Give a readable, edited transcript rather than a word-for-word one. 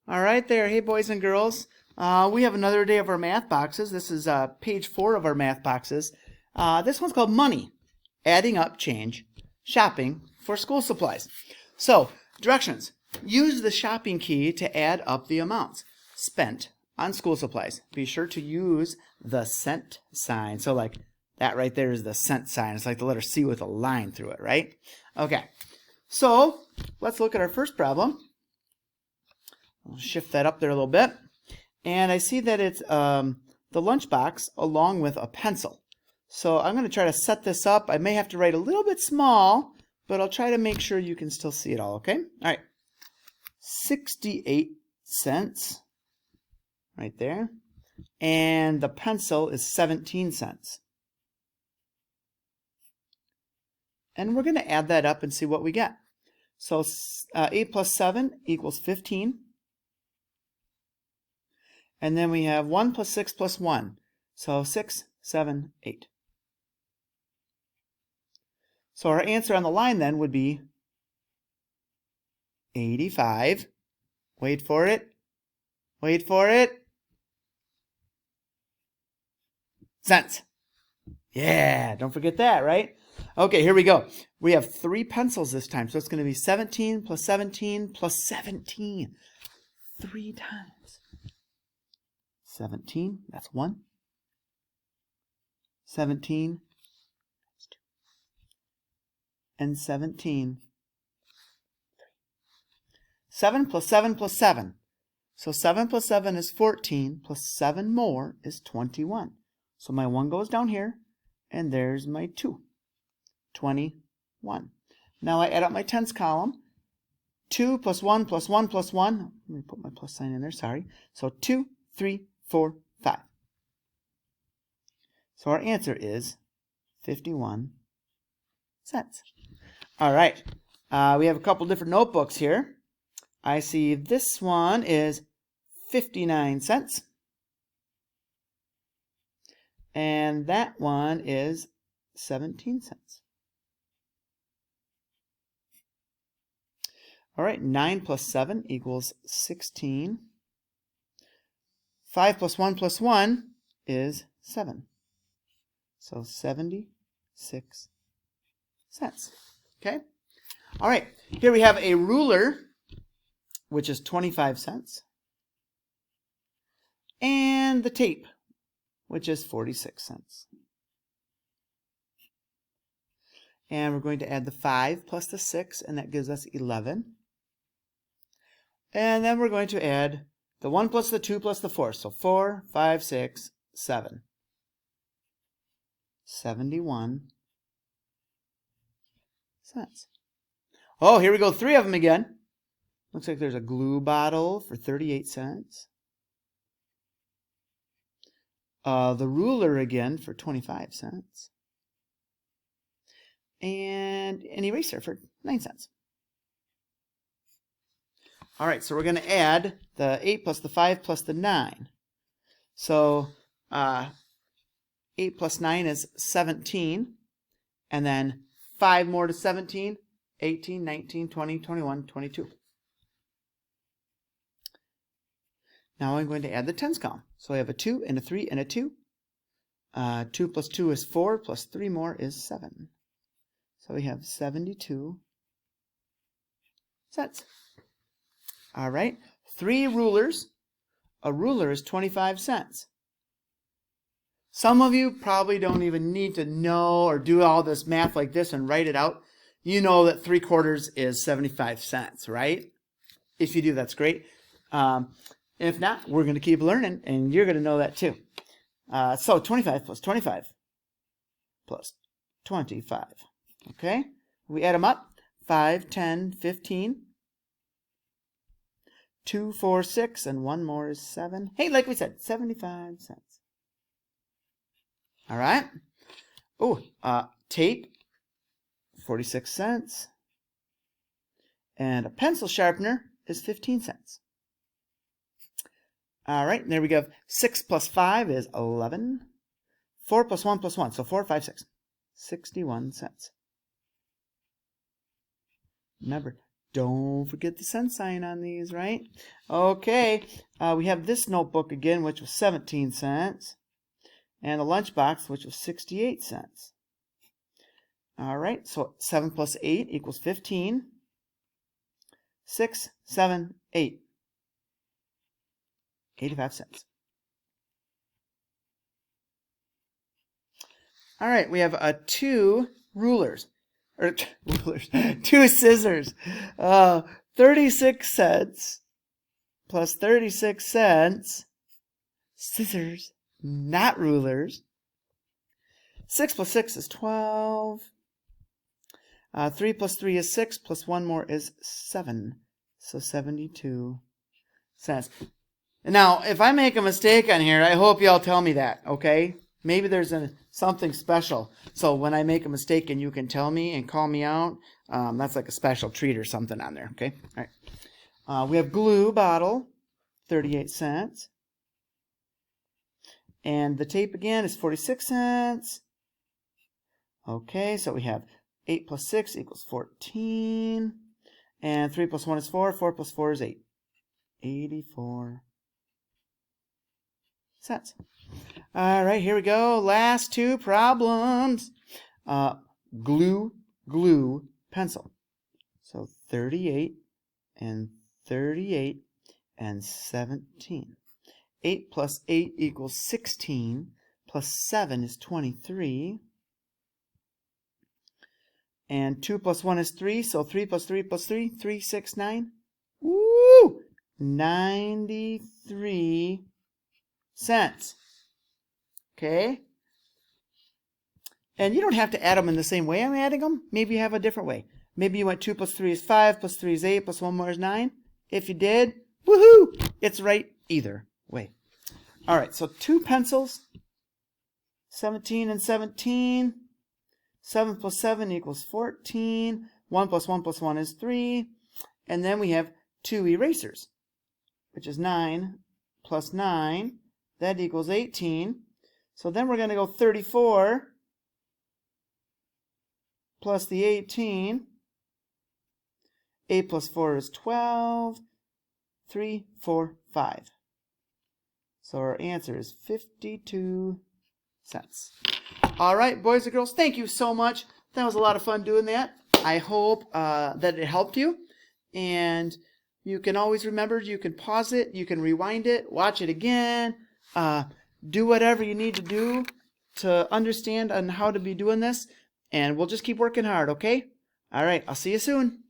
All right there. Hey, boys and girls. We have another day of our math boxes. This is page 4 of our math boxes. This one's called Money, Adding Up Change, Shopping for School Supplies. So, directions. Use the shopping key to add up the amounts spent on school supplies. Be sure to use the cent sign. So like that right there is the cent sign. It's like the letter C with a line through it, right? Okay. So, let's look at our first problem. I'll shift that up there a little bit. And I see that it's the lunchbox along with a pencil. So I'm going to try to set this up. I may have to write a little bit small, but I'll try to make sure you can still see it all, okay? All right. 68 cents right there. And the pencil is 17 cents. And we're going to add that up and see what we get. So 8 plus 7 equals 15. And then we have 1 plus 6 plus 1. So 6, 7, 8. So our answer on the line then would be 85. Wait for it. Wait for it. Cents. Yeah, don't forget that, right? Okay, here we go. We have 3 pencils this time. So it's going to be 17 plus 17 plus 17. 3 times. 17, that's 1. 17, that's 2. And 17, 3. 7 plus 7 plus 7. So 7 plus 7 is 14, plus 7 more is 21. So my 1 goes down here, and there's my 2. 21. Now I add up my tens column. 2 plus 1 plus 1 plus 1. Let me put my plus sign in there, sorry. So 2, 3, 4, 5. So our answer is 51 cents. All right. We have a couple different notebooks here. I see this one is 59 cents. And that one is 17 cents. All right, 9 plus 7 equals 16. 5 plus 1 is 7. So 76 cents. Okay? All right, here we have a ruler, which is 25 cents. And the tape, which is 46 cents. And we're going to add the 5 plus the 6, and that gives us 11. And then we're going to add the 1 plus the 2 plus the 4. So 4, 5, 6, 7. 71 cents. Oh, here we go. 3 of them again. Looks like there's a glue bottle for 38 cents. The ruler again for 25 cents. And an eraser for 9 cents. All right, so we're going to add the 8 plus the 5 plus the 9. So 8 plus 9 is 17. And then 5 more to 17, 18, 19, 20, 21, 22. Now I'm going to add the tens column. So I have a 2 and a 3 and a 2. 2 plus 2 is 4, plus 3 more is 7. So we have 72 cents. All right, 3 rulers. A ruler is 25 cents. Some of you probably don't even need to know or do all this math like this and write it out. You know that 3/4 is 75 cents, right? If you do, that's great. If not, we're going to keep learning, and you're going to know that too. So 25 plus 25 plus 25. Okay, we add them up. 5, 10, 15. 2, 4, 6, and 1 more is 7. Hey, like we said, 75 cents. All right. Oh, tape, 46 cents. And a pencil sharpener is 15 cents. All right, there we go. 6 plus 5 is 11. 4 plus 1 plus 1, so 4, 5, 6. 61 cents. Remember, Don't forget the cent sign on these, right? Okay, we have this notebook again, which was 17 cents. And the lunchbox, which was 68 cents. All right, so 7 plus 8 equals 15. 6, 7, 8. 85 cents. All right, we have 2 rulers. Or rulers. 2 scissors. 36 cents plus 36 cents. Scissors, not rulers. 6 plus 6 is 12. 3 plus 3 is 6, plus 1 more is 7. So 72 cents. Now, if I make a mistake on here, I hope y'all tell me that, okay? Maybe there's something special. So when I make a mistake and you can tell me and call me out, that's like a special treat or something on there, okay? All right. We have glue bottle, 38 cents. And the tape again is 46 cents. Okay, so we have 8 plus 6 equals 14. And 3 plus 1 is 4. 4 plus 4 is 8. 84 cents. All right, here we go. Last 2 problems. Glue, pencil. So 38 and 38 and 17. 8 plus 8 equals 16. Plus 7 is 23. And 2 plus 1 is 3, so 3 plus 3 plus 3, 3, 6, 9. Woo! 93 cents. Okay? And you don't have to add them in the same way I'm adding them. Maybe you have a different way. Maybe you went 2 plus 3 is 5, plus 3 is 8, plus 1 more is 9. If you did, woohoo! It's right either way. All right, so 2 pencils, 17 and 17. 7 plus 7 equals 14. 1 plus 1 plus 1 is 3. And then we have 2 erasers, which is 9 plus 9. That equals 18. So then we're going to go 34 plus the 18. 8 plus 4 is 12. 3, 4, 5. So our answer is 52 cents. All right, boys and girls, thank you so much. That was a lot of fun doing that. I hope that it helped you. And you can always remember, you can pause it, you can rewind it, watch it again, do whatever you need to do to understand on how to be doing this. And we'll just keep working hard, okay? All right, I'll see you soon.